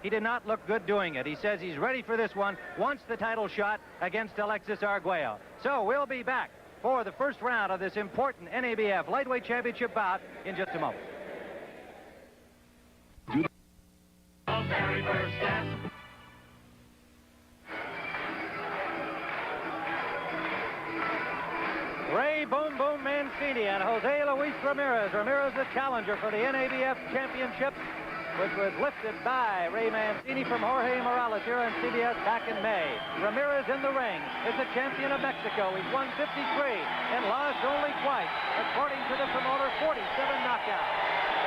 he did not look good doing it. He says he's ready for this one, wants the title shot against Alexis Arguello. So we'll be back for the first round of this important NABF Lightweight Championship bout in just a moment. Ray Boom Boom Mancini and Jose Luis Ramirez. Ramirez the challenger for the NABF Championship, which was lifted by Ray Mancini from Jorge Morales here on CBS back in May. Ramirez in the ring is the champion of Mexico. He's won 53 and lost only twice, according to the promoter, 47 knockouts.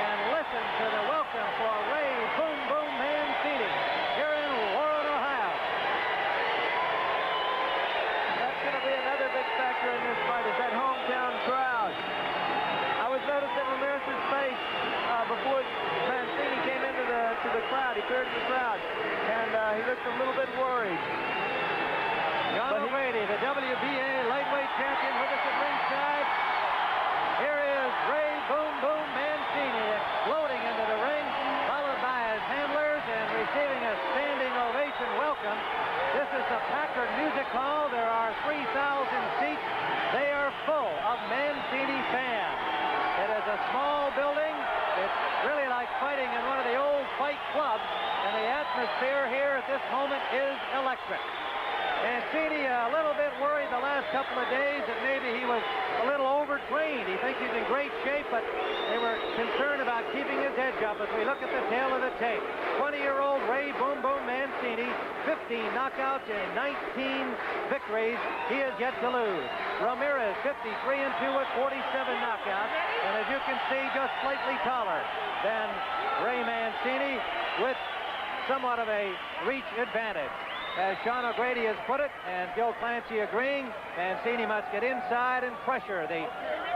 And listen to the welcome for Ray Boom Boom Mancini here in Warren, Ohio. That's going to be another big factor in this fight, is that hometown crowd. I was noticing Ramirez's face before Mancini came into the crowd. He appeared in the crowd, and he looked a little bit worried. John O'Grady, the WBA lightweight champion, with us at ringside. Here is Ray Boom Boom Mancini exploding into the ring, followed by his handlers and receiving a standing ovation welcome. This is the Packard Music Hall. There are 3,000 seats. They are full of Mancini fans. It is a small building. It's really like fighting in one of the old fight clubs, and the atmosphere here at this moment is electric. Mancini a little bit worried the last couple of days that maybe he was a little overtrained. He thinks he's in great shape, but they were concerned about keeping his edge up as we look at the tail of the tape. 20-year-old Ray Boom Boom Mancini, 15 knockouts in 19 victories. He has yet to lose. Ramirez, 53-2 with 47 knockouts, and as you can see, just slightly taller than Ray Mancini with somewhat of a reach advantage. As Sean O'Grady has put it, and Joe Clancy agreeing, Mancini must get inside and pressure the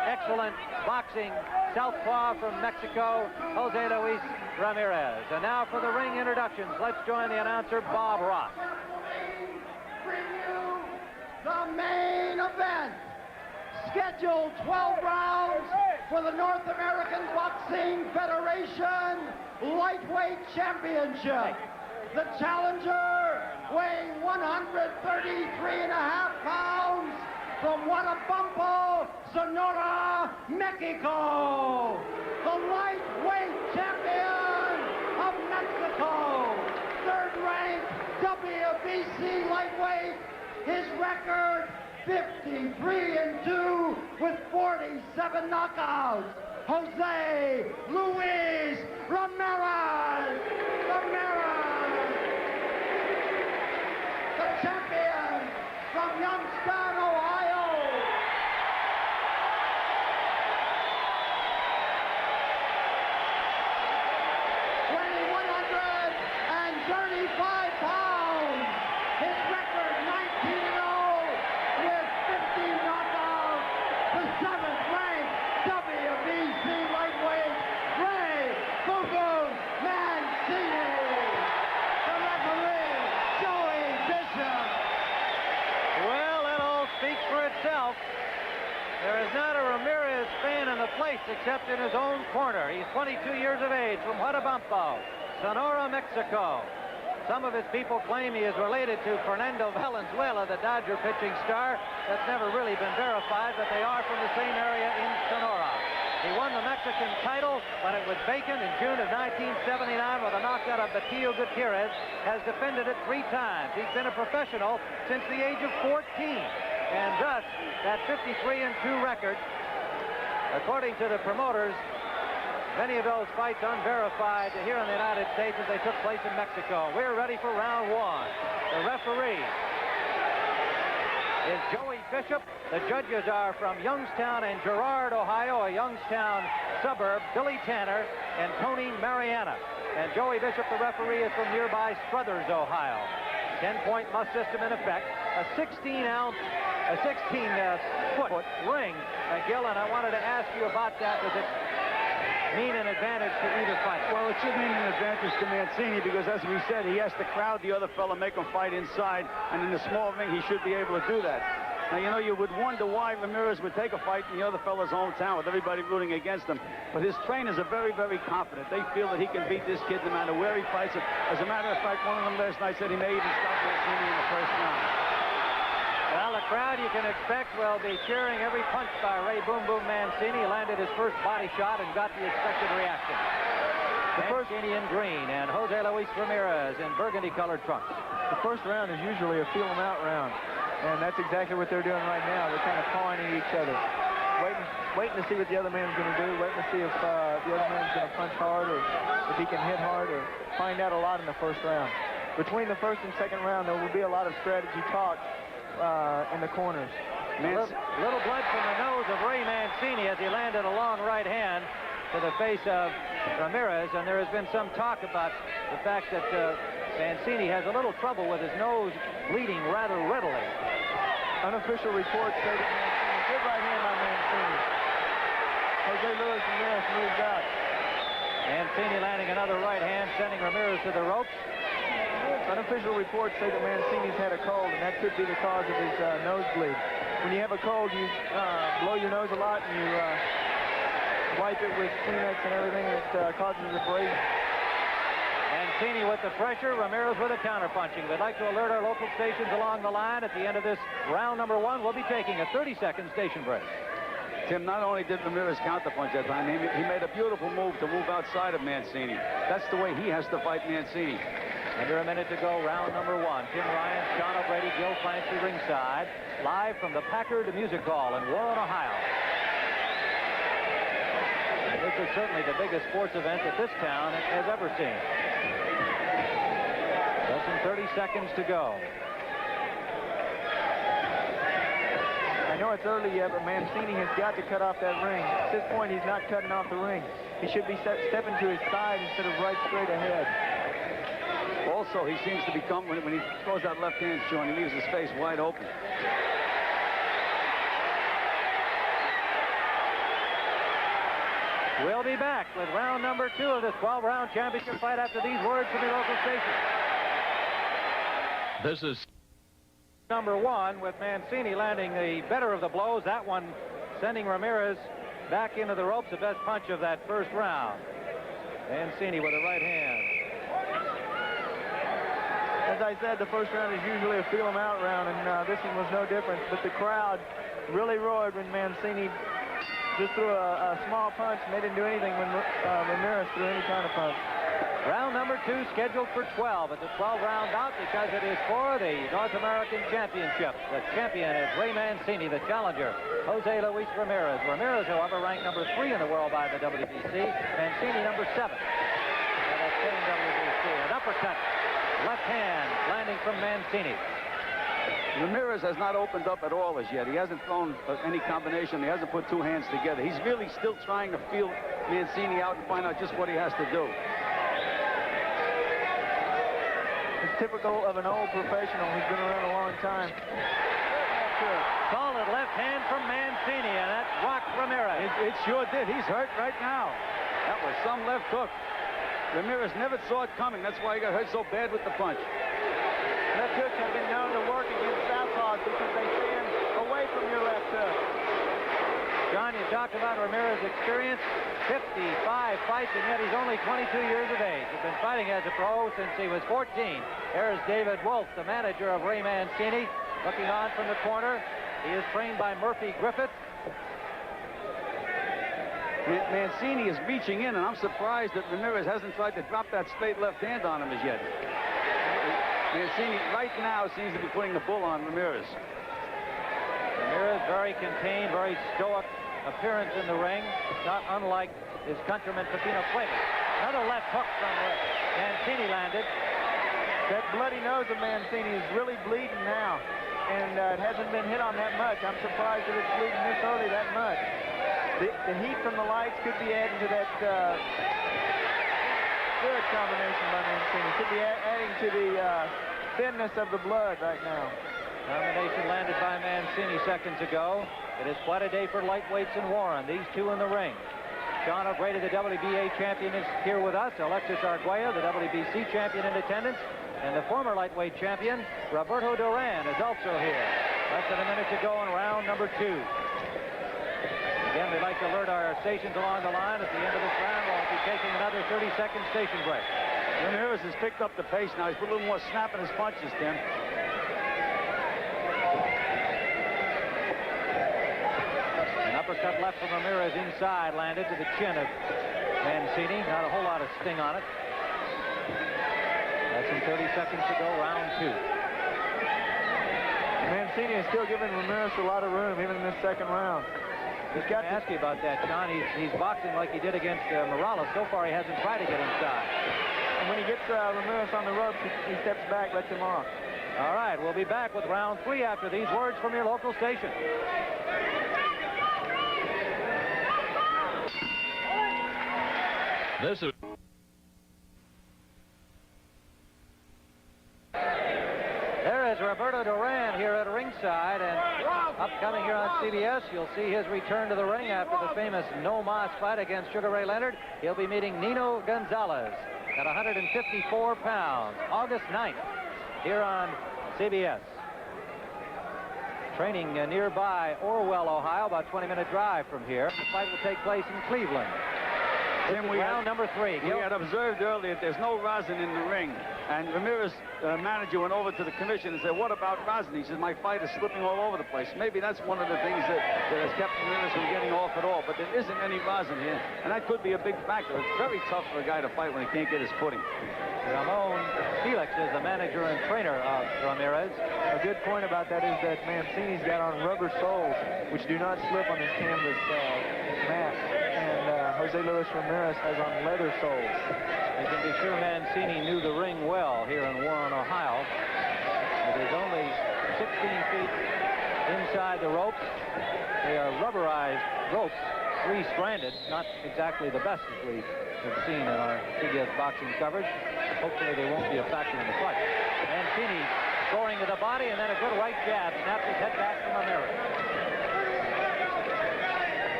excellent boxing southpaw from Mexico, Jose Luis Ramirez. And now for the ring introductions, let's join the announcer, Bob Ross. Preview the main event. Scheduled 12 rounds for the North American Boxing Federation Lightweight Championship. The challenger, weighing 133.5 pounds, from Guatabampo, Sonora, Mexico. The lightweight champion of Mexico. Third-ranked WBC lightweight. His record, 53-2 with 47 knockouts. Jose Luis Ramirez. The champion from Youngstown, Ohio. Weighing 135 pounds. His record 19-0 with 15 knockouts. The 7th-ranked WBC lightweight, Ray Boom Boom Mancini. The referee, Joey Bishop. Well, that all speaks for itself. There is not a Ramirez fan in the place except in his own corner. He's 22 years of age, from Guatabampo, Sonora, Mexico. Some of his people claim he is related to Fernando Valenzuela, the Dodger pitching star. That's never really been verified, but they are from the same area in Sonora. He won the Mexican title when it was vacant in June of 1979 with a knockout of Batillo Gutierrez. Has defended it 3 times. He's been a professional since the age of 14. And thus, that 53-2 record, according to the promoters, many of those fights unverified here in the United States as they took place in Mexico. We're ready for round 1. The referee is Joey Bishop. The judges are from Youngstown and Girard, Ohio, a Youngstown suburb, Billy Tanner and Tony Mariana. And Joey Bishop, the referee, is from nearby Struthers, Ohio. 10-point must system in effect. A 16-foot ring. Gil, and I wanted to ask you about that. Does it mean an advantage to either fighter? Well, it should mean an advantage to Mancini because, as we said, he has to crowd the other fellow, make him fight inside, and in the small ring, he should be able to do that. Now, you know, you would wonder why Ramirez would take a fight in the other fellow's hometown with everybody rooting against him. But his trainers are very, very confident. They feel that he can beat this kid no matter where he fights him. As a matter of fact, one of them last night said he may even stop Mancini in the first round. Well, the crowd, you can expect, will be cheering every punch by Ray Boom Boom Mancini. He landed his first body shot and got the expected reaction. Mancini in green and Jose Luis Ramirez in burgundy-colored trunks. The first round is usually a feel-them-out round. And that's exactly what they're doing right now. They're kind of pawing at each other. Waiting to see what the other man's going to do. Waiting to see if the other man's going to punch hard or if he can hit hard, or find out a lot in the first round. Between the first and second round, there will be a lot of strategy talk in the corners. Little blood from the nose of Ray Mancini as he landed a long right hand to the face of Ramirez. And there has been some talk about the fact that Mancini has a little trouble with his nose bleeding rather readily. Unofficial reports say that Mancini, good right hand by Mancini. Jose Luis Ramirez moves out. Mancini landing another right hand, sending Ramirez to the ropes. Unofficial reports say that Mancini's had a cold, and that could be the cause of his nosebleed. When you have a cold, you blow your nose a lot, and you wipe it with Kleenex and everything. It causes abrasion. Mancini with the pressure, Ramirez with a counterpunching. We'd like to alert our local stations along the line. At the end of this round number one, we'll be taking a 30-second station break. Tim, not only did Ramirez counterpunch that time, he made a beautiful move to move outside of Mancini. That's the way he has to fight Mancini. Under a minute to go, round number one. Tim Ryan, Sean O'Brady, Gil Clancy ringside, live from the Packard Music Hall in Warren, Ohio. And this is certainly the biggest sports event that this town has ever seen. Less than 30 seconds to go. I know it's early yet, but Mancini has got to cut off that ring. At this point, he's not cutting off the ring. He should be stepping to his side instead of right straight ahead. Also, he seems to become, when he throws that left hand, Sean, he leaves his face wide open. We'll be back with round number two of this 12-round championship fight after these words from your local station. This is number one, with Mancini landing the better of the blows. That one sending Ramirez back into the ropes, the best punch of that first round. Mancini with a right hand. As I said, the first round is usually a feel-them-out round, and this one was no different. But the crowd really roared when Mancini just threw a small punch, and they didn't do anything when Ramirez threw any kind of punch. Round number two scheduled for 12. It's a 12-round bout because it is for the North American Championship. The champion is Ray Mancini, the challenger, Jose Luis Ramirez. Ramirez, however, ranked number 3 in the world by the WBC. Mancini, number 7 in the same WBC. An uppercut, left hand, landing from Mancini. Ramirez has not opened up at all as yet. He hasn't thrown any combination. He hasn't put two hands together. He's really still trying to feel Mancini out and find out just what he has to do. It's typical of an old professional who's been around a long time. Solid left hand from Mancini, and that rocked Ramirez. It sure did. He's hurt right now. That was some left hook. Ramirez never saw it coming. That's why he got hurt so bad with the punch. Left hooks have been known to work against southpaws because they stand away from your left hook. John, you talked about Ramirez's experience. 55 fights, and yet he's only 22 years of age. He's been fighting as a pro since he was 14. Here's David Wolf, the manager of Ray Mancini, looking on from the corner. He is trained by Murphy Griffith. Mancini is reaching in, and I'm surprised that Ramirez hasn't tried to drop that straight left hand on him as yet. Mancini right now seems to be putting the bull on Ramirez. Ramirez very contained, very stoic appearance in the ring, not unlike his countryman Pepino Cuevas. Another left hook from Mancini landed. That bloody nose of Mancini is really bleeding now, and it hasn't been hit on that much. I'm surprised that it's bleeding this early that much. The heat from the lights could be adding to that good combination by Mancini. Could be adding to the thinness of the blood right now. Combination landed by Mancini seconds ago. It is quite a day for lightweights in Warren. These two in the ring. Sean O'Brady, the WBA champion, is here with us. Alexis Arguello, the WBC champion, in attendance. And the former lightweight champion, Roberto Duran, is also here. Less than a minute to go in round number 2. Again, we'd like to alert our stations along the line. At the end of this round, we'll be taking another 30-second station break. Ramirez has picked up the pace now. He's put a little more snap in his punches, Tim. An uppercut left from Ramirez inside landed to the chin of Mancini. Not a whole lot of sting on it. Less than 30 seconds to go, round 2. Mancini is still giving Ramirez a lot of room, even in this second round. He's got to ask you about that, John. He's boxing like he did against Morales. So far, he hasn't tried to get inside. And when he gets Ramirez on the ropes, he steps back, lets him off. All right, we'll be back with round 3 after these words from your local station. This is... There is Roberto Duran here at ringside, and upcoming here on CBS, you'll see his return to the ring after the famous no mas fight against Sugar Ray Leonard. He'll be meeting Nino Gonzalez at 154 pounds, August 9th, here on CBS. Training nearby Orwell, Ohio, about a 20-minute drive from here. The fight will take place in Cleveland. Tim, round number 3. We had observed earlier that there's no rosin in the ring. And Ramirez' manager went over to the commission and said, what about rosin? He says, my fight is slipping all over the place. Maybe that's one of the things that has kept Ramirez from getting off at all. But there isn't any rosin here. And that could be a big factor. It's very tough for a guy to fight when he can't get his footing. Ramon Felix is the manager and trainer of Ramirez. A good point about that is that Mancini's got on rubber soles, which do not slip on this canvas mat. And Jose Luis Ramirez has on leather soles. You can be sure Mancini knew the ring well here in Warren, Ohio. It is only 16 feet inside the ropes. They are rubberized ropes, 3-stranded. Not exactly the best as we have seen in our CBS boxing coverage. Hopefully they won't be a factor in the fight. Mancini scoring to the body, and then a good right jab. Snaps his head back from Ramirez.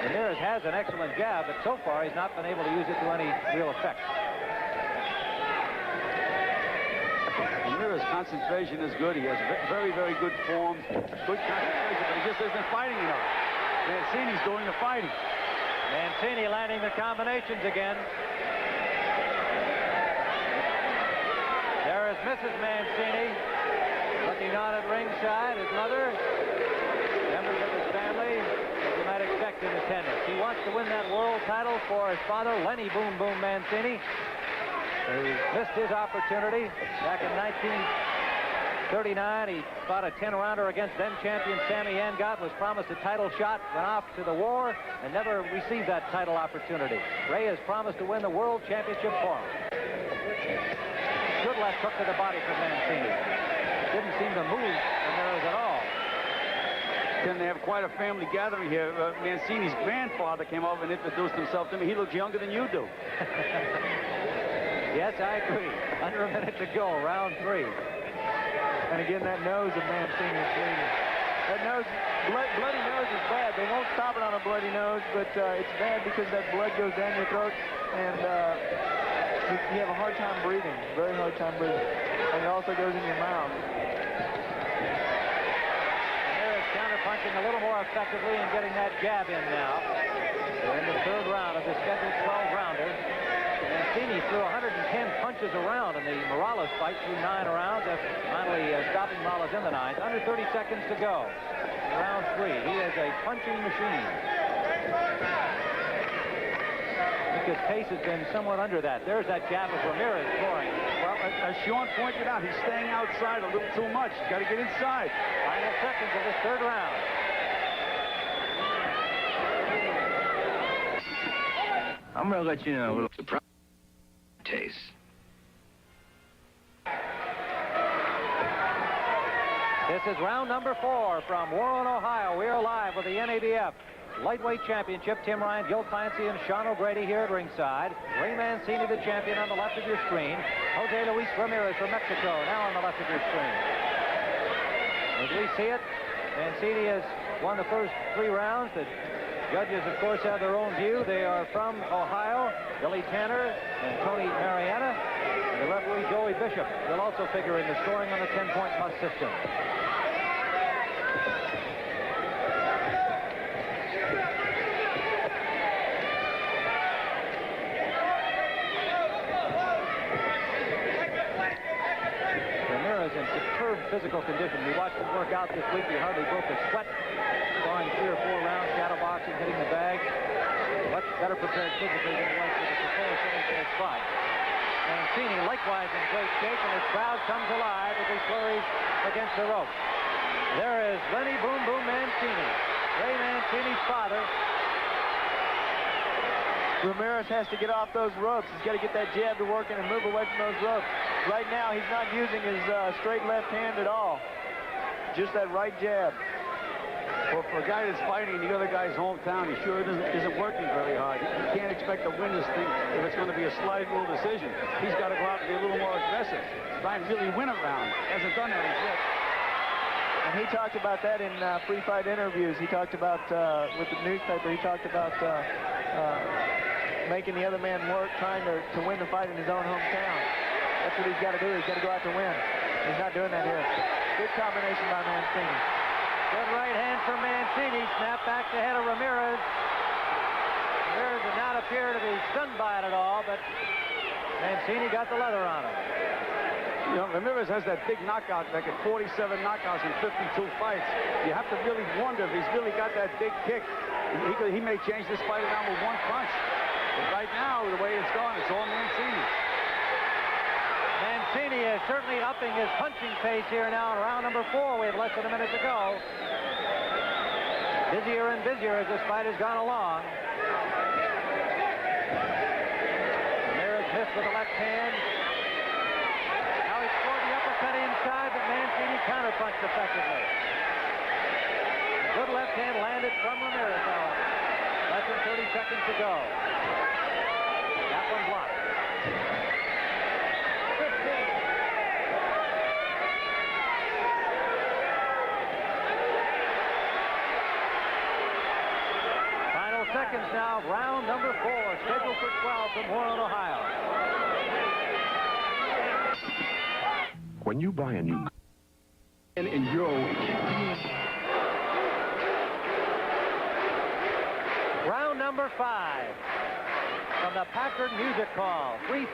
Ramirez has an excellent jab, but so far he's not been able to use it to any real effect. Ramirez's concentration is good. He has very, very good form, good concentration, but he just isn't fighting enough. Mancini's doing the fighting. Mancini landing the combinations again. There is Mrs. Mancini looking on at ringside. His mother, members of his family, as you might expect, in attendance. He wants to win that world title for his father, Lenny Boom Boom Mancini. He missed his opportunity back in 1939. He fought a 10-rounder against then-champion Sammy Angott, was promised a title shot, went off to the war, and never received that title opportunity. Ray has promised to win the world championship for him. Good left hook to the body from Mancini. Didn't seem to move Ramirez at all. Then they have quite a family gathering here. Mancini's grandfather came over and introduced himself to me. He looks younger than you do. Yes, I agree. Under a minute to go, round 3. And again, that nose of Mancini is bleeding. That nose, bloody nose is bad. They won't stop it on a bloody nose, but it's bad because that blood goes down your throat, and you have a hard time breathing, very hard time breathing. And it also goes in your mouth. Ramirez counterpunching a little more effectively and getting that jab in now. We're in the 3rd round of the scheduled 12-rounder. Mancini threw 110 punches around in the Morales fight, through 9 rounds, after finally stopping Morales in the 9th. Under 30 seconds to go. Round 3. He is a punching machine. I think his pace has been somewhat under that. There's that jab of Ramirez scoring. Well, as Sean pointed out, he's staying outside a little too much. He's got to get inside. Final seconds of this 3rd round. I'm going to let you know a little surprise taste. This is round number 4 from Warren, Ohio. We are live with the NABF Lightweight Championship. Tim Ryan, Gil Clancy, and Sean O'Grady here at ringside. Ray Mancini, the champion, on the left of your screen. Jose Luis Ramirez from Mexico, now on the left of your screen. As we see it, Mancini has won the first 3 rounds. The judges, of course, have their own view. They are from Ohio, Billy Tanner and Tony Mariana. And the referee, Joey Bishop, will also figure in the scoring on the 10-point must system. in superb physical condition. We watched him work out this week. He hardly broke a sweat, scoring 3 or 4 rounds, shadow boxing, hitting the bag. Much better prepared physically than he was for the proposed finish in his fight. Mancini likewise in great shape, and his crowd comes alive as he flurries against the rope. There is Lenny Boom Boom Mancini, Ray Mancini's father. Ramirez has to get off those ropes. He's got to get that jab to work and move away from those ropes. Right now, he's not using his straight left hand at all. Just that right jab. Well, for a guy that's fighting in the other guy's hometown, he sure isn't working very hard. You can't expect to win this thing if it's going to be a slide rule decision. He's got to go out and be a little more aggressive. Try and really win a round. Hasn't done that yet. And he talked about that in pre-fight interviews. He talked about, with the newspaper, he talked about making the other man work, trying to win the fight in his own hometown. That's what he's got to do. He's got to go out to win. He's not doing that here. Good combination by Mancini. Good right hand from Mancini. Snap back to head of Ramirez. Ramirez did not appear to be stunned by it at all, but Mancini got the leather on him. You know, Ramirez has that big knockout record, 47 knockouts in 52 fights. You have to really wonder if he's really got that big kick. He may change this fight around with one punch. But right now, the way it's going, it's all Mancini. Mancini is certainly upping his punching pace here now in round number 4. We have less than a minute to go. Busier and busier as this fight has gone along. Ramirez missed with the left hand. Now he scored the uppercut inside, but Mancini counterpunched effectively. Good left hand landed from Ramirez, however. Less than 30 seconds to go. That one blocked. 15. Final seconds now, round number 4, scheduled for 12 from Warren, Ohio. When you buy a new in your Round number 5. From the Packard Music Hall, 3,000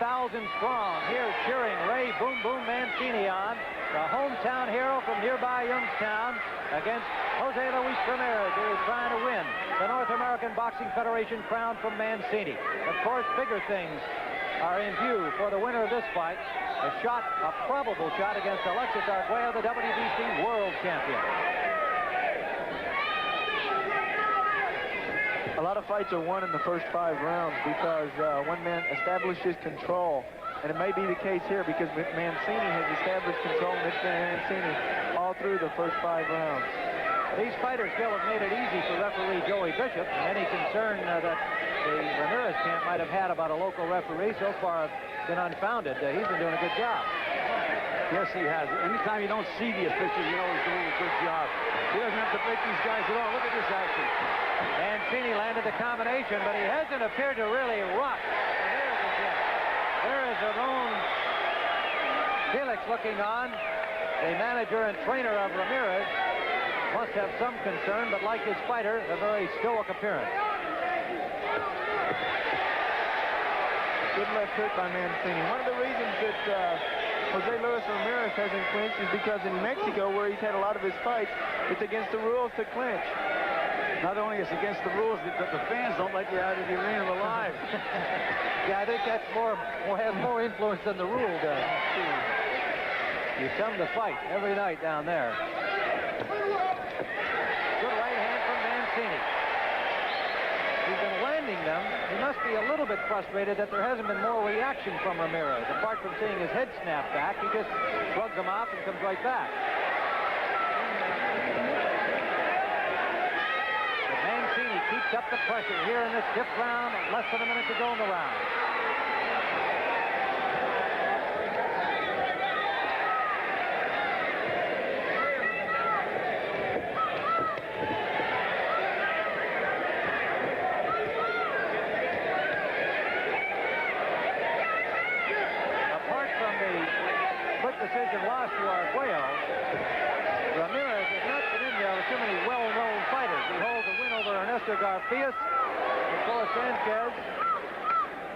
strong, here cheering Ray Boom Boom Mancini on, the hometown hero from nearby Youngstown, against Jose Luis Ramirez, who is trying to win the North American Boxing Federation crown from Mancini. Of course, bigger things are in view for the winner of this fight. A probable shot against Alexis Arguello, the WBC world champion. A lot of fights are won in the first 5 rounds because one man establishes control. And it may be the case here because Mancini has established control and it's been Mancini all through the first 5 rounds. These fighters still have made it easy for referee Joey Bishop, and any concern that the Ramirez camp might have had about a local referee so far have been unfounded. He's been doing a good job. Yes, he has. Anytime you don't see the official, you know he's doing a good job. He doesn't have to break these guys at all. Look at this action. Mancini landed the combination, but he hasn't appeared to really rock Ramirez again. There is Ramon Felix looking on, the manager and trainer of Ramirez. Must have some concern, but like his fighter, a very stoic appearance. Good left hook by Mancini. One of the reasons that Jose Luis Ramirez hasn't clinched is because in Mexico, where he's had a lot of his fights, it's against the rules to clinch. Not only is it against the rules, the fans don't let you out of the arena alive. Yeah, I think that's has more influence than the rule does. You come to fight every night down there. Good right hand from Mancini. He's been landing them. He must be a little bit frustrated that there hasn't been more reaction from Ramirez. Apart from seeing his head snap back, he just shrugs them off and comes right back. But Mancini keeps up the pressure here in this 5th round. Less than a minute to go in the round. Decision loss to Arguello. Ramirez has not been in there with too many well-known fighters. He holds a win over Ernesto Garfias, Nicola Sanchez,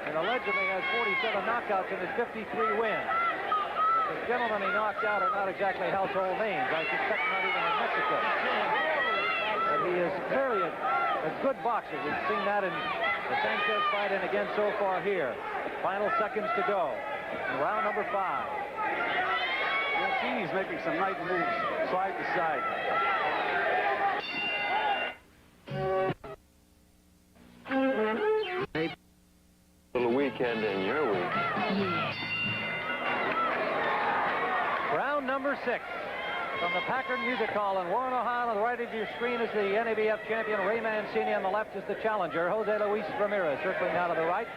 and allegedly has 47 knockouts in his 53 wins. The gentlemen he knocked out are not exactly household names. I suspect not even in Mexico. But he is clearly a good boxer. We've seen that in the Sanchez fight and again so far here. Final seconds to go in round number 5. Mancini's making some nice moves side to side. Little weekend in your week. Round number 6. From the Packard Music Hall in Warren, Ohio, on the right of your screen is the NABF champion, Ray Mancini. On the left is the challenger, Jose Luis Ramirez, circling now to the right.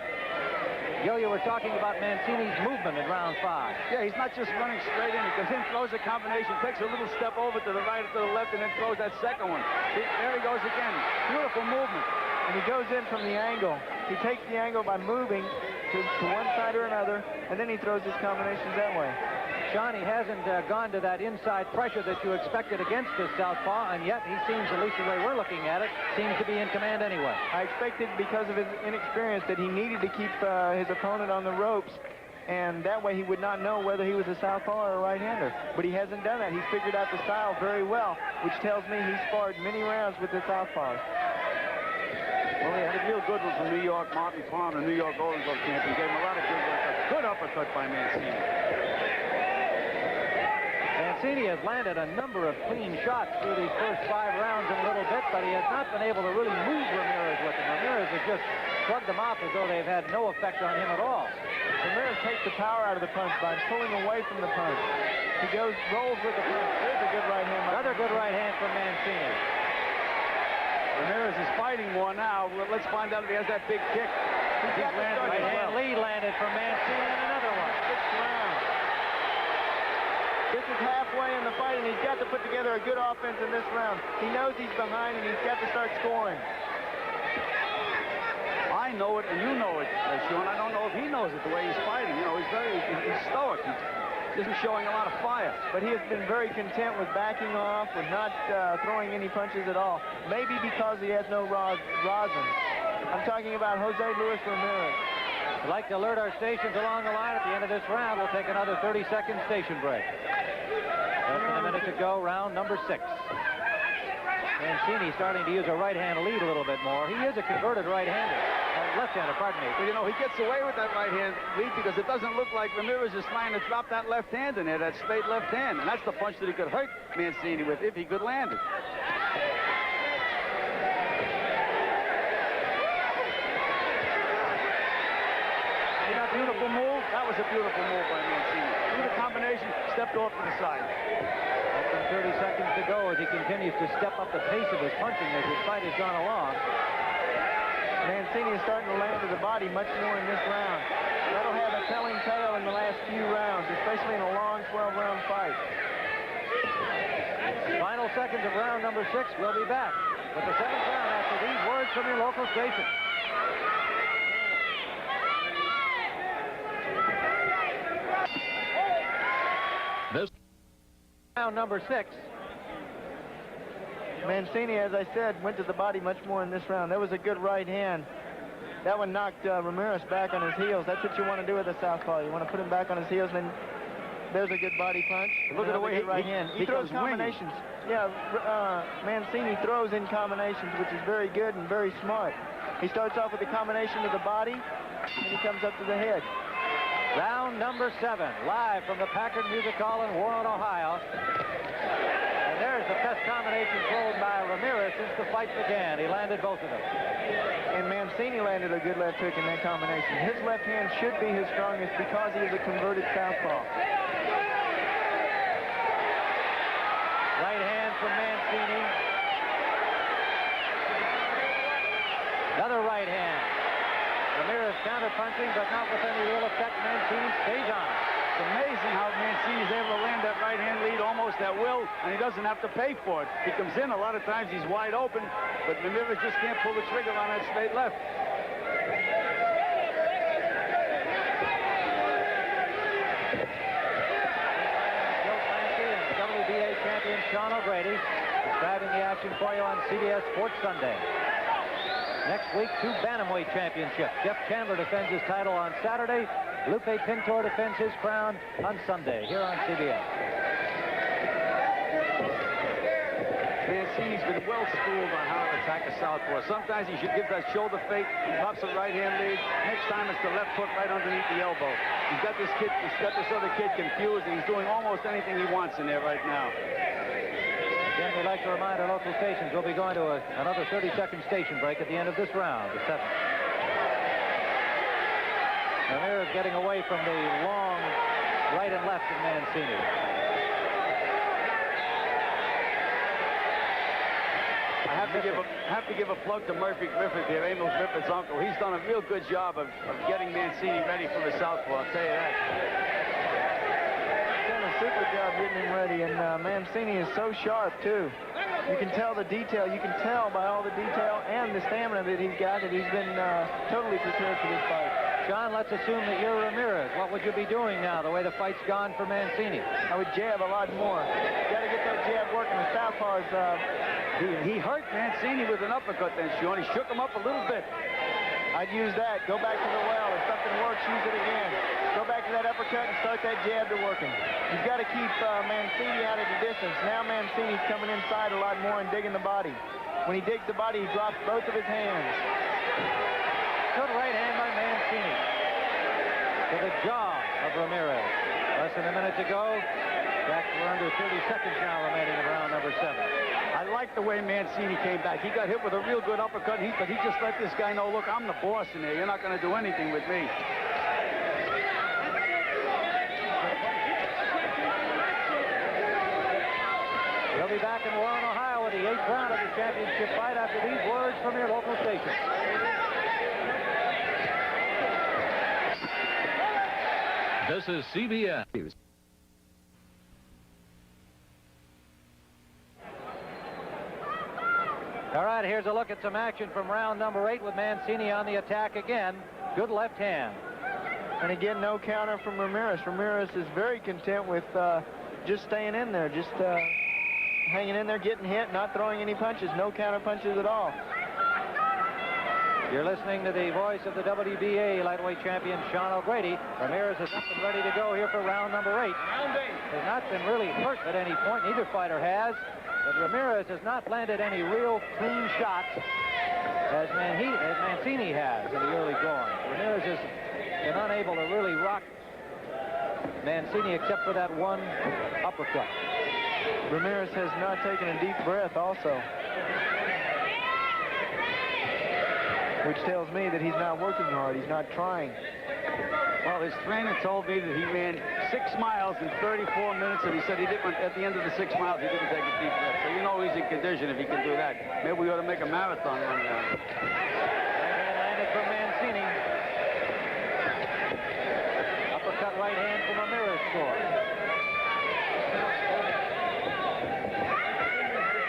Joe, you were talking about Mancini's movement in round 5. Yeah, he's not just running straight in. He comes in, throws a combination, takes a little step over to the right or to the left, and then throws that second one. There he goes again. Beautiful movement. And he goes in from the angle. He takes the angle by moving to one side or another, and then he throws his combinations that way. Sean, he hasn't gone to that inside pressure that you expected against this southpaw, and yet he seems, at least the way we're looking at it, seems to be in command anyway. I expected, because of his inexperience, that he needed to keep his opponent on the ropes, and that way he would not know whether he was a southpaw or a right-hander. But he hasn't done that. He's figured out the style very well, which tells me he's sparred many rounds with the southpaws. Well, he had a real good one from New York. Martin Farm, the New York Golden Glove champion, gave him a lot of good work. A good uppercut by Mancini. Mancini has landed a number of clean shots through these first 5 rounds in a little bit, but he has not been able to really move Ramirez with them. Ramirez has just shrugged them off as though they've had no effect on him at all. Ramirez takes the power out of the punch by pulling away from the punch. He rolls with the punch. There's a good right hand. Another good right hand from Mancini. Ramirez is fighting more now. Let's find out if he has that big kick. He's landed right hand lead landed from Mancini, and another one. 6th round. This is halfway in the fight, and he's got to put together a good offense in this round. He knows he's behind, and he's got to start scoring. I know it, and you know it, Sean. I don't know if he knows it the way he's fighting. You know, he's stoic. He isn't showing a lot of fire. But he has been very content with backing off, with not throwing any punches at all. Maybe because he has no rosin. I'm talking about Jose Luis Ramirez. I'd like to alert our stations along the line. At the end of this round, we'll take another 30-second station break. Less than a minute to go, round number 6. Mancini starting to use a right-hand lead a little bit more. He is a converted right-hander. Left-hander, pardon me. But, you know, he gets away with that right-hand lead because it doesn't look like Ramirez is trying to drop that left hand in there, that straight left hand. And that's the punch that he could hurt Mancini with if he could land it. Beautiful move. That was a beautiful move by Mancini. Through the combination, stepped off to the side. Less than 30 seconds to go as he continues to step up the pace of his punching as his fight has gone along. Mancini is starting to land to the body much more in this round. That'll have a telling tale in the last few rounds, especially in a long 12-round fight. Final seconds of round number 6. We'll be back with the 7th round after these words from your local station. This round number 6. Mancini, as I said, went to the body much more in this round. That was a good right hand. That one knocked Ramirez back on his heels. That's what you want to do with a southpaw. You want to put him back on his heels, and then there's a good body punch. Look at the way right hand. He throws combinations. Yeah, Mancini throws in combinations, which is very good and very smart. He starts off with a combination to the body, and he comes up to the head. Round number 7, live from the Packard Music Hall in Warren, Ohio. And there's the best combination thrown by Ramirez since the fight began. He landed both of them. And Mancini landed a good left hook in that combination. His left hand should be his strongest because he is a converted southpaw. Right hand from Mancini. Another right hand. Ramirez counter-punching, but not with any real effect. Mancini stays on it. It's amazing how Mancini is able to land that right-hand lead almost at will, and he doesn't have to pay for it. He comes in, a lot of times he's wide open, but Ramirez just can't pull the trigger on that straight left. Joe Clancy and WBA champion Sean O'Grady describing the action for you on CBS Sports Sunday. Next week, 2 bantamweight championships. Jeff Chandler defends his title on Saturday. Lupe Pintor defends his crown on Sunday here on CBS. Mancini's been well schooled on how to attack a southpaw. Sometimes he should give that shoulder fake, drops a right-hand lead. Next time it's the left hook right underneath the elbow. He's got this other kid confused, and he's doing almost anything he wants in there right now. Again, we'd like to remind our local stations we'll be going to another 30-second station break at the end of this round, the 7th. Ramirez getting away from the long right and left of Mancini. I have to give a plug to Murphy Griffith here, Emil Griffith's uncle. He's done a real good job of getting Mancini ready for the southpaw, I'll tell you that. He's done a super job getting him ready, and Mancini is so sharp, too. You can tell the detail. You can tell by all the detail and the stamina that he's got that he's been totally prepared for this fight. John, let's assume that you're Ramirez. What would you be doing now, the way the fight's gone for Mancini? I would jab a lot more. Got to get that jab working. The southpaw's He hurt Mancini with an uppercut then, Sean. He shook him up a little bit. I'd use that. Go back to the well. If something works, use it again. Go back to that uppercut and start that jab to working. You've got to keep Mancini out of the distance. Now Mancini's coming inside a lot more and digging the body. When he digs the body, he drops both of his hands. Good right hand by Mancini to the jaw of Ramirez. Less than a minute to go. We're under 30 seconds now remaining in round number 7. I like the way Mancini came back. He got hit with a real good uppercut, but he just let this guy know, look, I'm the boss in here. You're not going to do anything with me. We'll be back in Warren, Ohio with the 8th round of the championship fight after these words from your local station. This is CBS. All right, here's a look at some action from round number 8 with Mancini on the attack again. Good left hand. And again, no counter from Ramirez. Ramirez is very content with just staying in there, just hanging in there, getting hit, not throwing any punches, no counter punches at all. You're listening to the voice of the WBA lightweight champion, Sean O'Grady. Ramirez is up and ready to go here for round number 8. Has not been really hurt at any point. Neither fighter has. But Ramirez has not landed any real clean shots as Mancini has in the early going. Ramirez has been unable to really rock Mancini except for that one uppercut. Ramirez has not taken a deep breath also, which tells me that he's not working hard. He's not trying. Well, his trainer told me that he ran 6 miles in 34 minutes, and he said he didn't, at the end of the 6 miles, he didn't take a deep breath. So you know he's in condition if he can do that. Maybe we ought to make a marathon run now. Right hand landed from Mancini. Uppercut right hand from Ramirez score.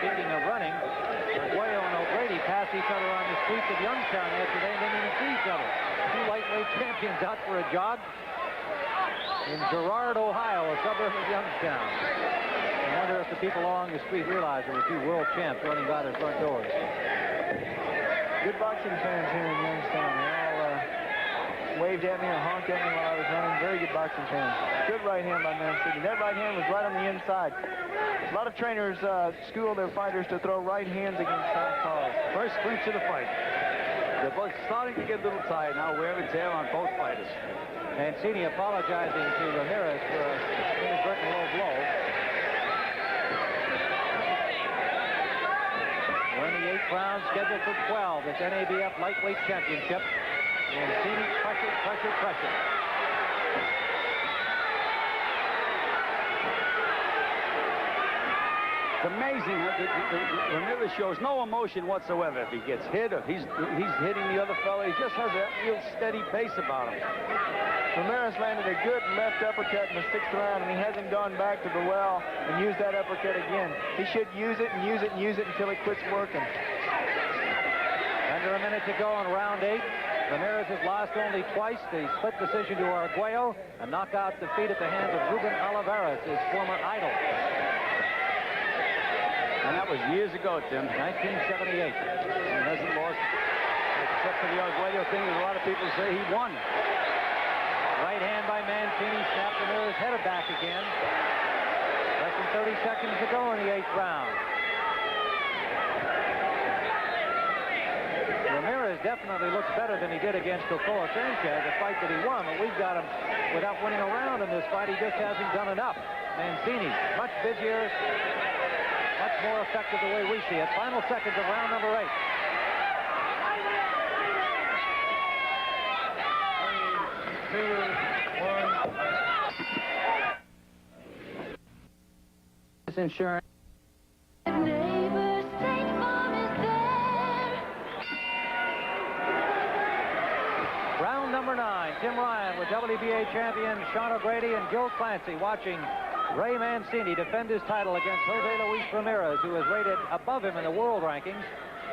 Speaking of running, Arguello and O'Grady passed each other on the streets of Youngstown yesterday and didn't even see each other. Two lightweight champions out for a jog in Girard, Ohio, a suburb of Youngstown. I wonder if the people along the street realize there were two world champs running by their front doors. Good boxing fans here in Youngstown. They all waved at me or honked at me while I was running. Very good boxing fans. Good right hand by Mancini. That right hand was right on the inside. A lot of trainers school their fighters to throw right hands against southpaws. First clinch of the fight. They're both starting to get a little tired now, wear and tear on both fighters. Mancini apologizing to Ramirez for a inadvertent low blow. We're in the 8th round, scheduled for 12. This NABF lightweight championship. Mancini pressure, pressure, pressure. It's amazing how Ramirez shows no emotion whatsoever if he gets hit or if he's hitting the other fellow. He just has a real steady pace about him. Ramirez landed a good left uppercut in the 6th round, and he hasn't gone back to the well and used that uppercut again. He should use it and use it and use it until it quits working. Under a minute to go in round 8. Ramirez has lost only twice. The split decision to Arguello, a knockout defeat at the hands of Ruben Olivares, his former idol. And that was years ago, Tim. 1978. He hasn't lost, except for the Arguello thing, and a lot of people say he won. Right hand by Mancini, snapped Ramirez, headed back again. Less than 30 seconds to go in the 8th round. Ramirez definitely looks better than he did against Cocoa Sanchez, a fight that he won, but we've got him without winning a round in this fight. He just hasn't done enough. Mancini, much busier, much more effective the way we see it. Final seconds of round number 8. Insurance. Round number 9. Tim Ryan with WBA champion Sean O'Grady and Gil Clancy watching Ray Mancini defend his title against Jose Luis Ramirez, who is rated above him in the world rankings,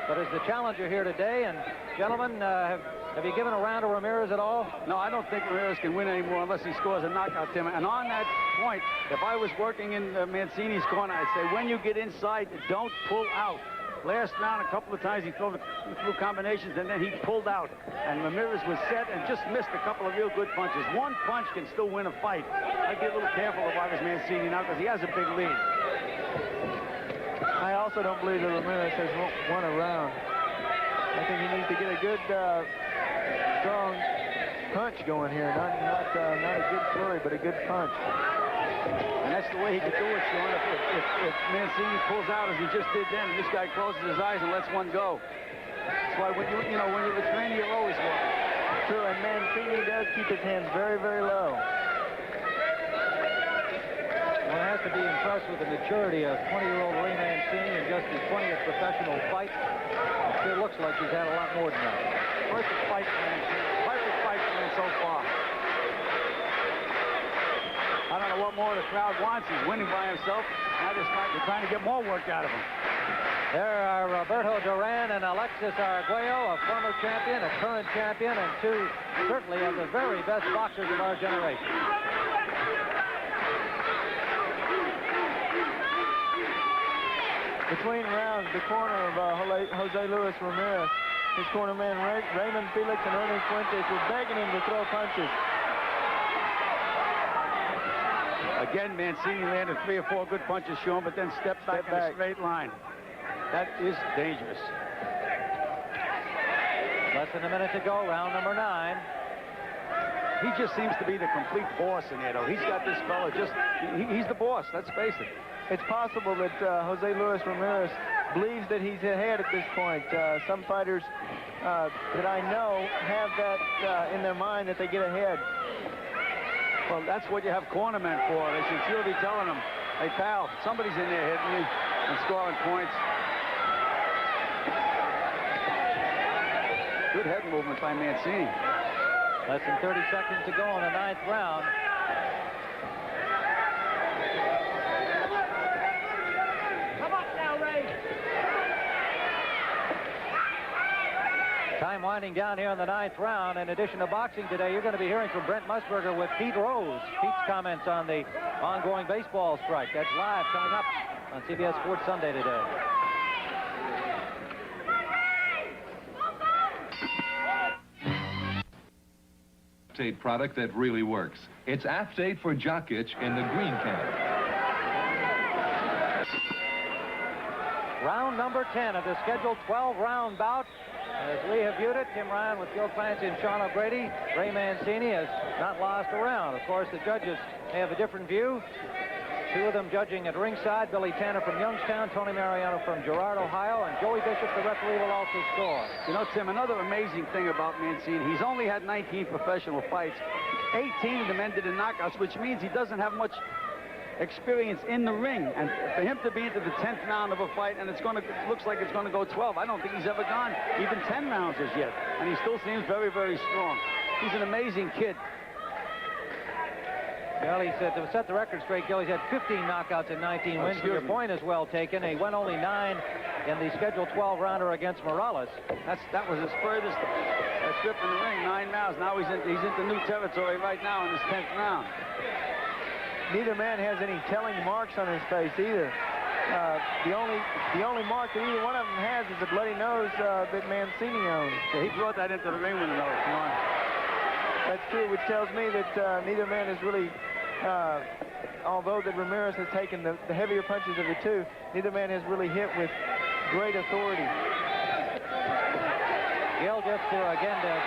but is the challenger here today. And gentlemen, have you given a round to Ramirez at all? No, I don't think Ramirez can win anymore unless he scores a knockout, Tim. And on that point, if I was working in Mancini's corner, I'd say, when you get inside, don't pull out. Last round, a couple of times he threw combinations, and then he pulled out. And Ramirez was set and just missed a couple of real good punches. One punch can still win a fight. I'd be a little careful if I was Mancini now, because he has a big lead. I also don't believe that Ramirez has won a round. I think he needs to get a good, strong punch going here. Not a good flurry, but a good punch. And that's the way he could do it, Sean. If Mancini pulls out as he just did then, this guy closes his eyes and lets one go. That's why when you're a trainer, you're always walking. True, and Mancini does keep his hands very, very low. One has to be impressed with the maturity of 20-year-old Ray Mancini in just his 20th professional fight. It sure looks like he's had a lot more than that. Perfect fight for Mancini. Perfect fight for him so far. I don't know what more the crowd wants. He's winning by himself. Now they're trying to get more work out of him. There are Roberto Duran and Alexis Arguello, a former champion, a current champion, and two certainly of the very best boxers of our generation. Between rounds, the corner of Jose Luis Ramirez, his corner man Raymond Felix and Ernie Fuentes were begging him to throw punches. Again, Mancini landed 3 or 4 good punches, Sean, but then stepped back in a straight line. That is dangerous. Less than a minute to go, round number 9. He just seems to be the complete boss in there, though. He's got this fella he's the boss, let's face it. It's possible that Jose Luis Ramirez believes that he's ahead at this point. Some fighters that I know have that in their mind that they get ahead. Well, that's what you have cornermen for. They should still be telling them, hey, pal, somebody's in there hitting you and scoring points. Good head movement by Mancini. Less than 30 seconds to go in the 9th round. Come up now, Ray. Time winding down here in the 9th round. In addition to boxing today, you're going to be hearing from Brent Musburger with Pete Rose. Pete's comments on the ongoing baseball strike. That's live coming up on CBS Sports Sunday today. Aftate product that really works. It's Aftate for Jock Itch in the green can. Round number 10 of the scheduled 12-round bout. As we have viewed it, Tim Ryan with Gil Clancy and Sean O'Grady. Ray Mancini has not lost a round. Of course, the judges may have a different view. 2 of them judging at ringside. Billy Tanner from Youngstown, Tony Mariano from Girard, Ohio, and Joey Bishop, the referee, will also score. You know, Tim, another amazing thing about Mancini, he's only had 19 professional fights. 18 of them ended in knockouts, which means he doesn't have much experience in the ring, and for him to be into the 10th round of a fight, and looks like it's going to go 12. I don't think he's ever gone even 10 rounds as yet, and he still seems very, very strong. He's an amazing kid. Well, he said, to set the record straight, Gil, he's had 15 knockouts and 19 wins. Your point is well taken. He went only 9 in the scheduled 12-rounder against Morales. That was his furthest trip in the ring, 9 rounds. Now he's into new territory right now in his 10th round. Neither man has any telling marks on his face either. The only mark that either one of them has is the bloody nose that Mancini owns. Yeah, he brought that into the ring with a nose. Come on. That's true, which tells me that neither man has really, although that Ramirez has taken the heavier punches of the two, neither man has really hit with great authority. Gil just again to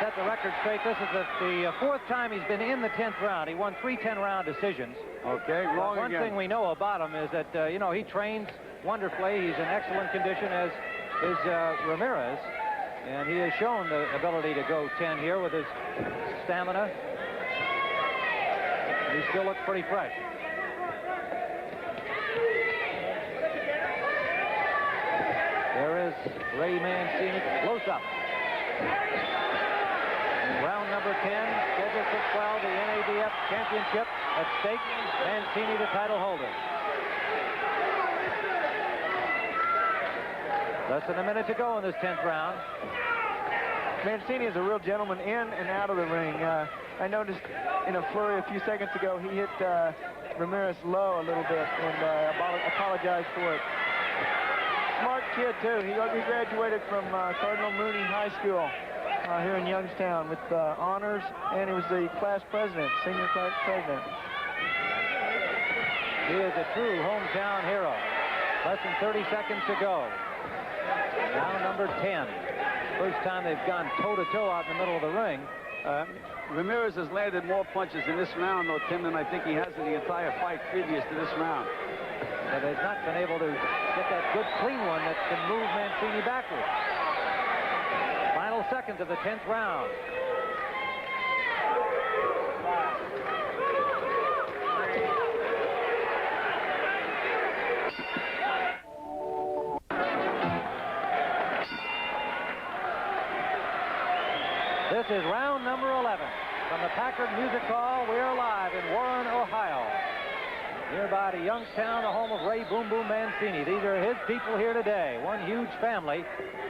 set the record straight. This is the fourth time he's been in the 10th round. He won 3 10-round decisions. Okay, wrong One again. thing we know about him is that, you know, he trains wonderfully. He's in excellent condition, as is Ramirez. And he has shown the ability to go 10 here with his stamina. And he still looks pretty fresh. There is Ray Mancini, close up. In round number 10, scheduled for 12, the NABF championship at stake. Mancini, the title holder. Less than a minute to go in this 10th round. Mancini is a real gentleman in and out of the ring. I noticed in a flurry a few seconds ago, he hit Ramirez low a little bit, and apologized for it. Smart kid, too. He graduated from Cardinal Mooney High School here in Youngstown with honors, and he was the class president, senior class president. He is a true hometown hero. Less than 30 seconds to go. Round number 10. First time they've gone toe-to-toe out in the middle of the ring. Ramirez has landed more punches in this round, though, Tim, than I think he has in the entire fight previous to this round. But has not been able to get that good clean one that can move Mancini backwards. Final seconds of the 10th round. This is round number 11. From the Packard Music Hall, we're live in Warren, Ohio. Nearby to Youngstown, the home of Ray Boom Boom Mancini. These are his people here today. One huge family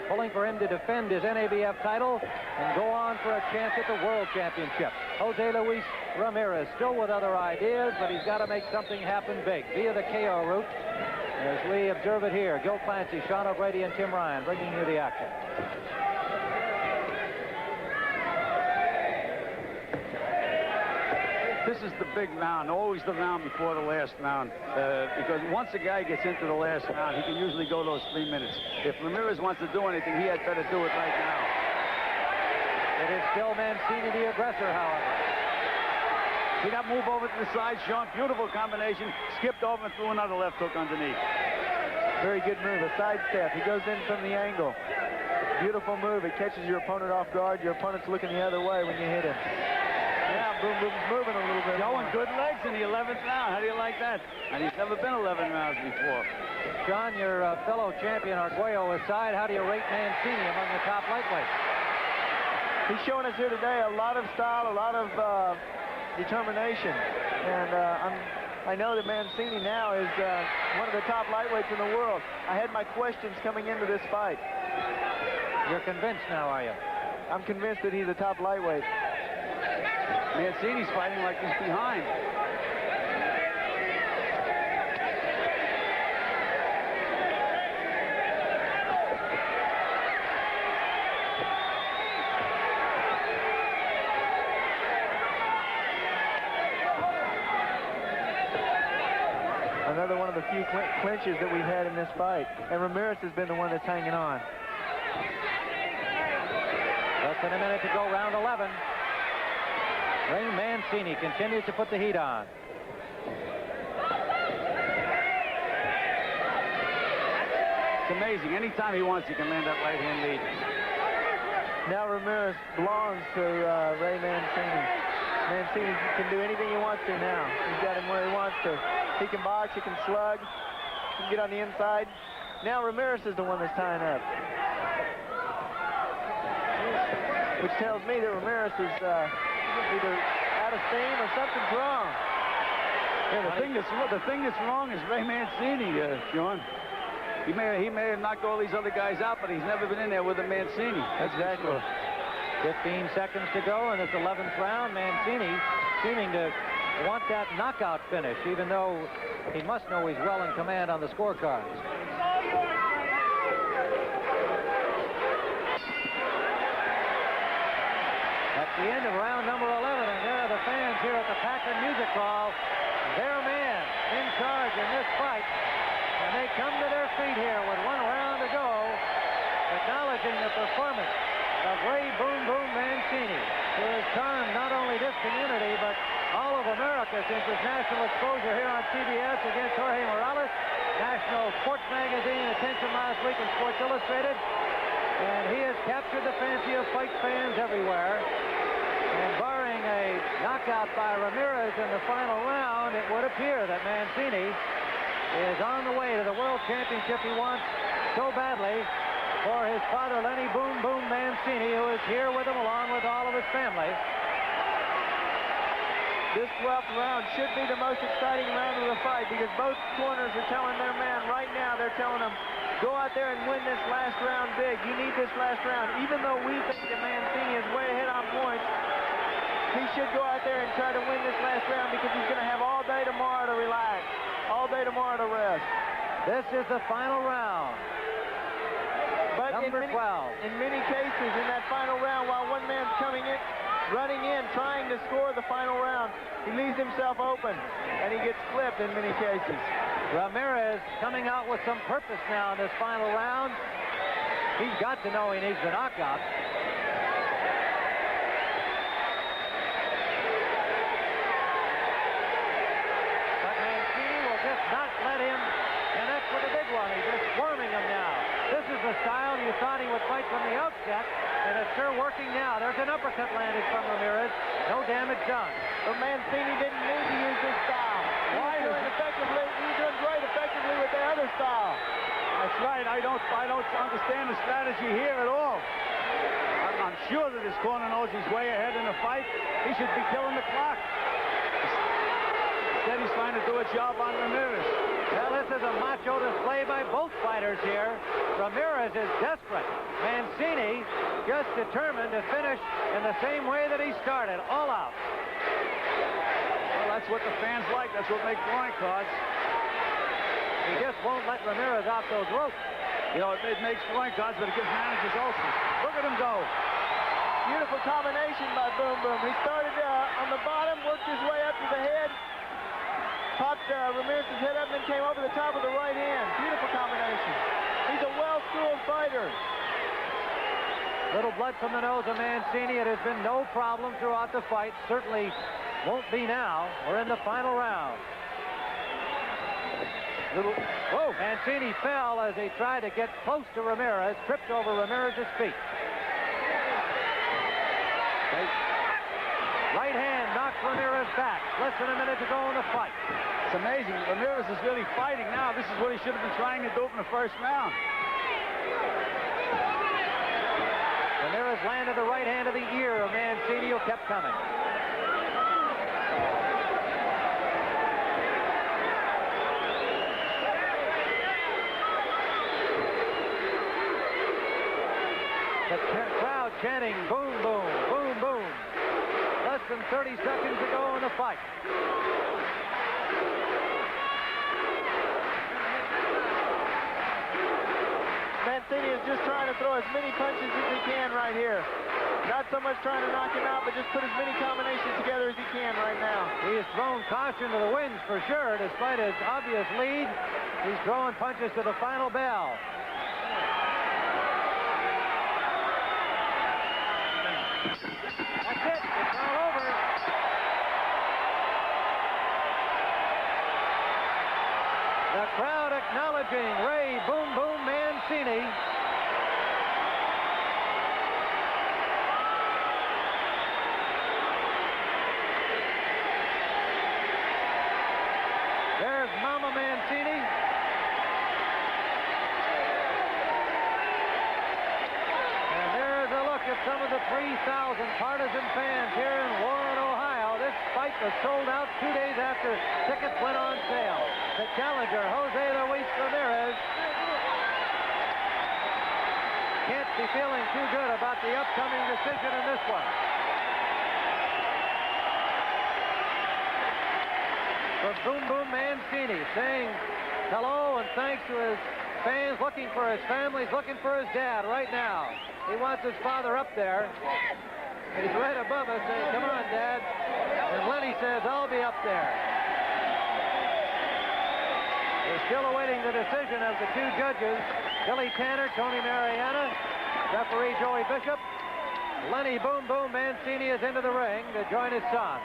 pulling for him to defend his NABF title and go on for a chance at the World Championship. Jose Luis Ramirez still with other ideas, but he's got to make something happen big via the KO route. As we observe it here, Gil Clancy, Sean O'Grady, and Tim Ryan bringing you the action. This is the big round, always the round before the last round, because once a guy gets into the last round, he can usually go those 3 minutes. If Ramirez wants to do anything, he had better do it right now. It is still Mancini, the aggressor, however. See that move over to the side, Sean? Beautiful combination. Skipped over and threw another left hook underneath. Very good move, a sidestep. He goes in from the angle. Beautiful move. It catches your opponent off guard. Your opponent's looking the other way when you hit him. Yeah, Boom Boom's moving a little bit. Showing good legs in the 11th round. How do you like that? And he's never been 11 rounds before. John, your fellow champion Arguello aside, how do you rate Mancini among the top lightweights? He's showing us here today a lot of style, a lot of determination. And I know that Mancini now is one of the top lightweights in the world. I had my questions coming into this fight. You're convinced now, are you? I'm convinced that he's a top lightweight. Mancini's fighting like he's behind. Another one of the few clinches that we've had in this fight. And Ramirez has been the one that's hanging on. Less than a minute to go, round 11. Ray Mancini continues to put the heat on. It's amazing. Anytime he wants, he can land that right-hand lead. Now Ramirez belongs to Ray Mancini. Mancini can do anything he wants to now. He's got him where he wants to. He can box, he can slug, he can get on the inside. Now Ramirez is the one that's tying up. Which tells me that Ramirez is either out of steam or something's wrong. Yeah, the thing that's wrong is Ray Mancini, Sean. He may have knocked all these other guys out, but he's never been in there with a Mancini. Exactly. 15 seconds to go in this 11th round. Mancini seeming to want that knockout finish, even though he must know he's well in command on the scorecards. the end of round number 11, and there are the fans here at the Packard Music Hall. Their man in charge in this fight, and they come to their feet here with 1 round to go, acknowledging the performance of Ray Boom Boom Mancini, who has charmed not only this community, but all of America since his national exposure here on CBS against Jorge Morales, National Sports Magazine attention last week in Sports Illustrated, and he has captured the fancy of fight fans everywhere. And barring a knockout by Ramirez in the final round, it would appear that Mancini is on the way to the World Championship he wants so badly for his father, Lenny Boom Boom Mancini, who is here with him along with all of his family. This 12th round should be the most exciting round of the fight because both corners are telling their man right now, they're telling him, go out there and win this last round big. You need this last round. Even though we think that Mancini is way ahead on points, he should go out there and try to win this last round because he's going to have all day tomorrow to relax, all day tomorrow to rest. This is the final round. But Number 12. In many cases, in that final round, while one man's coming in, running in, trying to score the final round, he leaves himself open, and he gets clipped in many cases. Ramirez coming out with some purpose now in this final round. He's got to know he needs the knockout. But Mancini will just not let him connect with the big one. He's just swarming him now. This is the style you thought he would fight from the outset, and it's sure working now. There's an uppercut landed from Ramirez. No damage done. But Mancini didn't need to use this style. Why? He was doing great effectively with the other style. That's right. I don't understand the strategy here at all. I'm sure that his corner knows he's way ahead in the fight. He should be killing the clock. Instead, he's trying to do a job on Ramirez. Well, this is a macho display by both fighters here. Ramirez is desperate. Mancini just determined to finish in the same way that he started, all out. Well, that's what the fans like. That's what makes drawing cards. He just won't let Ramirez off those ropes. You know, it makes drawing cards, but it gives managers ulcers. Look at him go. Beautiful combination by Boom Boom. He started on the bottom, worked his way up to the head, popped Ramirez's head up, and then came over the top with the right hand. Beautiful combination. He's a well-schooled fighter. Little blood from the nose of Mancini. It has been no problem throughout the fight. Certainly won't be now. We're in the final round. Whoa! Mancini fell as he tried to get close to Ramirez, tripped over Ramirez's feet. Right hand knocks Ramirez back. Less than a minute to go in the fight. It's amazing. Ramirez is really fighting now. This is what he should have been trying to do in the first round. Ramirez landed the right hand to the ear of Mancini, who kept coming. The crowd chanting, boom, boom, boom, boom. Less than 30 seconds to go in the fight. Mancini is just trying to throw as many punches as he can right here. Not so much trying to knock him out, but just put as many combinations together as he can right now. He has thrown caution to the winds for sure, despite his obvious lead. He's throwing punches to the final bell. That's it. It's all over. The crowd acknowledging Ray Boom Boom Mancini. There's Mama Mancini. And there's a look at some of the 3,000 partisan fans here in Warren, Ohio. This fight was sold out 2 days after tickets went on sale. The challenger, Jose Luis Ramirez, can't be feeling too good about the upcoming decision in this one. For Boom Boom Mancini, saying hello and thanks to his fans, looking for his family, looking for his dad right now. He wants his father up there. He's right above us saying, come on, Dad. And Lenny says, I'll be up there. We're still awaiting the decision of the two judges, Billy Tanner, Tony Mariana, referee Joey Bishop. Lenny Boom Boom Mancini is into the ring to join his son.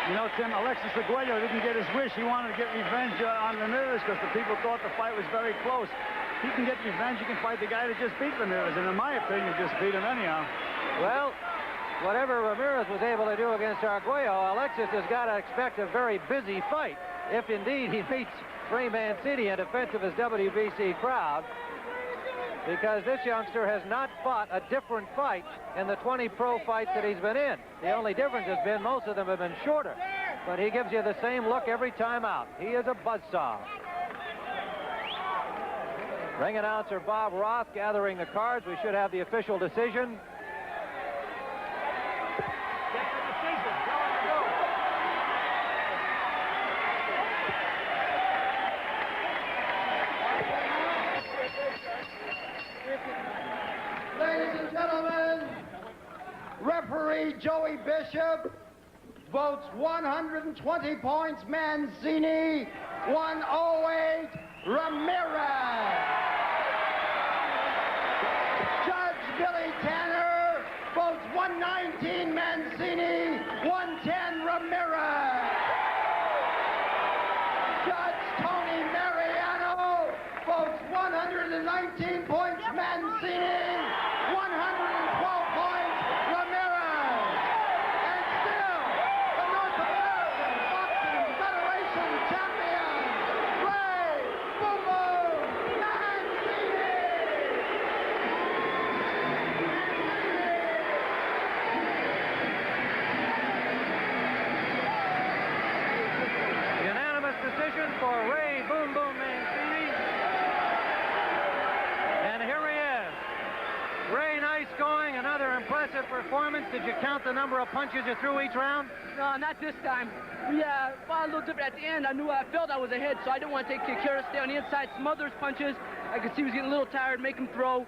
You know, Tim, Alexis Arguello didn't get his wish. He wanted to get revenge on Ramirez because the people thought the fight was very close. He can get revenge. He can fight the guy that just beat Ramirez, and in my opinion, just beat him anyhow. Well, whatever Ramirez was able to do against Arguello, Alexis has got to expect a very busy fight if indeed he beats Ray Mancini in defense of his WBC crowd, because this youngster has not fought a different fight in the 20 pro fights that he's been in. The only difference has been most of them have been shorter, but he gives you the same look every time out. He is a buzzsaw. Ring announcer Bob Roth gathering the cards. We should have the official decision. Ladies and gentlemen, referee Joey Bishop votes 120 points Mancini, 108 Ramirez. Judge Billy Tanner votes 119 Mancini, 110 Ramirez. Judge Tony Mariano votes 119 points Mancini, 112 points Ramirez. And still, the North American Boxing Federation champion, Ray Boom Boom Mancini. Unanimous decision for Ray Boom Boom Mancini. And here he is. Ray, nice going. Another impressive performance. Did you count the number of punches you threw each round? No, not this time. We fought a little different at the end. I felt I was ahead, so I didn't want to take care of stay on the inside, smother his punches. I could see he was getting a little tired, make him throw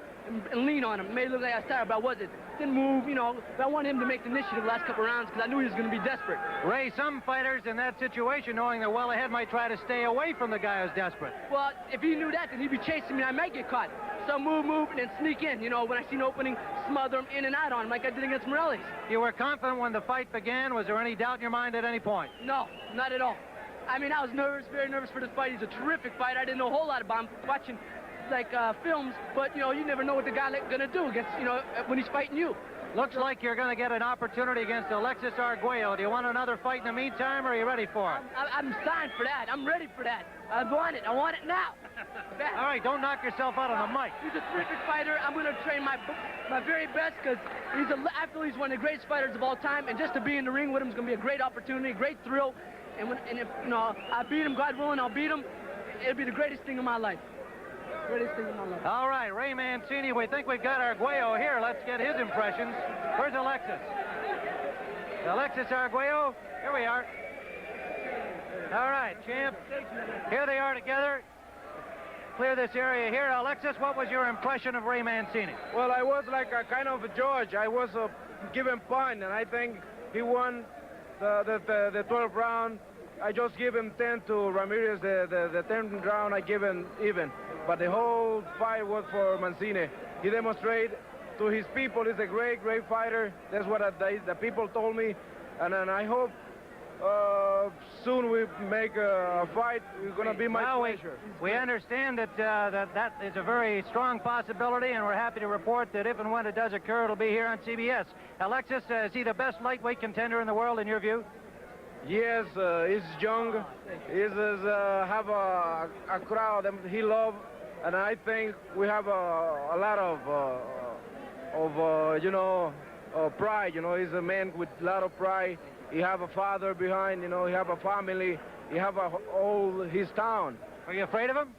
and lean on him. It made it look like I was tired, but I wasn't. Didn't move, you know. But I wanted him to make the initiative the last couple of rounds because I knew he was going to be desperate. Ray, some fighters in that situation, knowing they're well ahead, might try to stay away from the guy who's desperate. Well, if he knew that, then he'd be chasing me and I might get caught. So move, and then sneak in. You know, when I see an opening, smother him in and out on him like I did against Morelli. You were confident when the fight began. Was there any doubt in your mind at any point? No, not at all. I mean, I was nervous, very nervous for this fight. He's a terrific fighter. I didn't know a whole lot about him watching, like, films, but, you know, you never know what the guy gonna do against, you know, when he's fighting you. Looks like you're going to get an opportunity against Alexis Arguello. Do you want another fight in the meantime, or are you ready for it? I'm signed for that. I'm ready for that. I want it. I want it now. All right, don't knock yourself out on the mic. He's a terrific fighter. I'm going to train my very best because I feel he's one of the greatest fighters of all time, and just to be in the ring with him is going to be a great opportunity, a great thrill. And if, you know, I beat him, God willing, I'll beat him. It'll be the greatest thing of my life. Greatest thing in my life. All right, Ray Mancini, we think we've got Arguello here. Let's get his impressions. Where's Alexis? Alexis Arguello, here we are. All right, champ, here they are together. Clear this area here. Alexis, what was your impression of Ray Mancini? Well, I was like a kind of a judge. I was a given point, and I think he won the 12th round. I just give him 10 to Ramirez. The 10th round, I give him even. But the whole fight was for Mancini. He demonstrated to his people he's a great, great fighter. That's what the people told me. And then I hope soon we make a fight. It's going to be my pleasure. We understand that that is a very strong possibility, and we're happy to report that if and when it does occur, it'll be here on CBS. Alexis, is he the best lightweight contender in the world, in your view? Yes, he's young. He's have a crowd that he loves, and I think we have a lot of you know, pride. You know, he's a man with a lot of pride. He have a father behind. You know, he have a family. He have all his town. Are you afraid of him?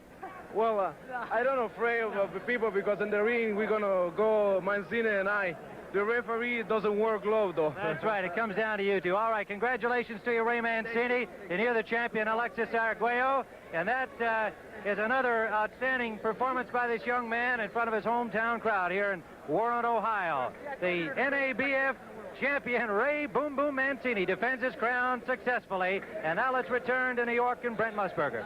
Well, I don't afraid of the people because in the ring we're gonna go Mancini and I. The referee doesn't wear gloves, though. That's right. It comes down to you two. All right. Congratulations to you, Ray Mancini. And here the champion, Alexis Arguello. And that is another outstanding performance by this young man in front of his hometown crowd here in Warren, Ohio. The NABF champion Ray Boom Boom Mancini defends his crown successfully. And now let's return to New York and Brent Musburger.